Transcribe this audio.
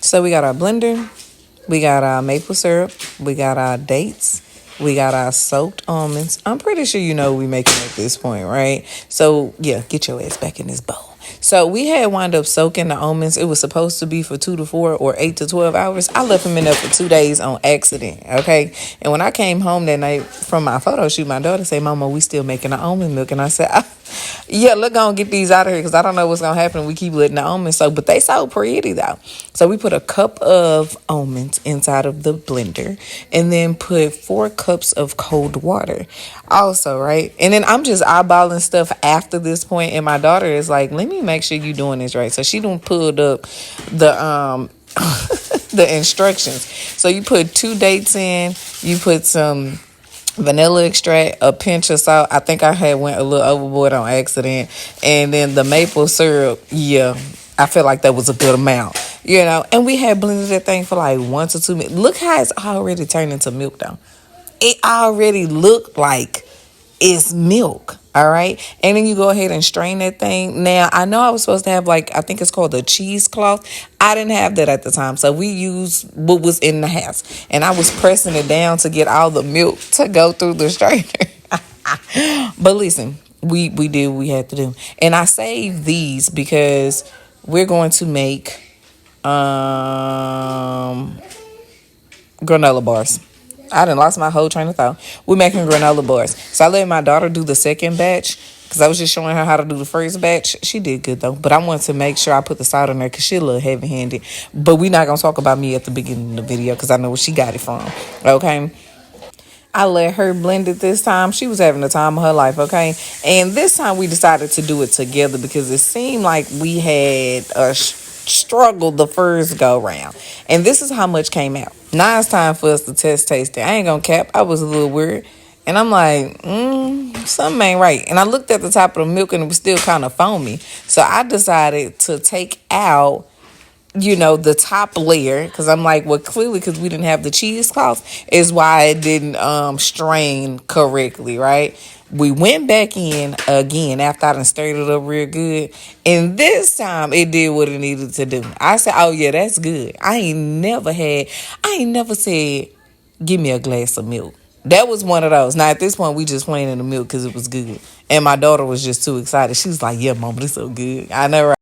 So we got our blender, we got our maple syrup, we got our dates, we got our soaked almonds. I'm pretty sure you know we making at this point, right? So yeah, get your ass back in this bowl. So we had wound up soaking the almonds. It was supposed to be for 2 to 4 or 8 to 12 hours. I left them in there for 2 days on accident. Okay. And when I came home that night from my photo shoot, my daughter said, "Mama, we still making the almond milk." And I said, "Yeah, look, gonna get these out of here because I don't know what's gonna happen. We keep letting the almonds soak, but they so pretty though." So we put a cup of almonds inside of the blender and then put 4 cups of cold water also, right? And then I'm just eyeballing stuff after this point, and my daughter is like, "Let me make sure you doing this right." So she done pulled up the the instructions. So you put 2 dates in, you put some vanilla extract, a pinch of salt. I think I had went a little overboard on accident, and then the maple syrup. Yeah, I feel like that was a good amount, And we had blended that thing for like 1 to 2 minutes. Look how it's already turned into milk, though. It already looked like it's milk. All right. And then you go ahead and strain that thing. Now, I know I was supposed to have I think it's called a cheesecloth. I didn't have that at the time. So we used what was in the house. And I was pressing it down to get all the milk to go through the strainer. But listen, we did what we had to do. And I saved these because we're going to make granola bars. I done lost my whole train of thought. We're making granola bars. So I let my daughter do the second batch because I was just showing her how to do the first batch. She did good, though. But I wanted to make sure I put the salt in there because she's a little heavy-handed. But we're not going to talk about me at the beginning of the video because I know where she got it from. Okay? I let her blend it this time. She was having the time of her life, okay? And this time we decided to do it together because it seemed like we had a struggle the first go round. And this is how much came out. Now it's time for us to test taste it. I ain't gonna cap. I was a little weird. And I'm like, something ain't right. And I looked at the top of the milk and it was still kind of foamy. So I decided to take out the top layer, because I'm like, well, clearly because we didn't have the cheesecloth is why it didn't strain correctly, right? We went back in again after I done stirred it up real good, and this time it did what it needed to do. I said, "Oh yeah, that's good." I ain't never said, "Give me a glass of milk." That was one of those. Now at this point we just playing in the milk because it was good, and my daughter was just too excited. She was like, "Yeah, mama, this so good." I know, right?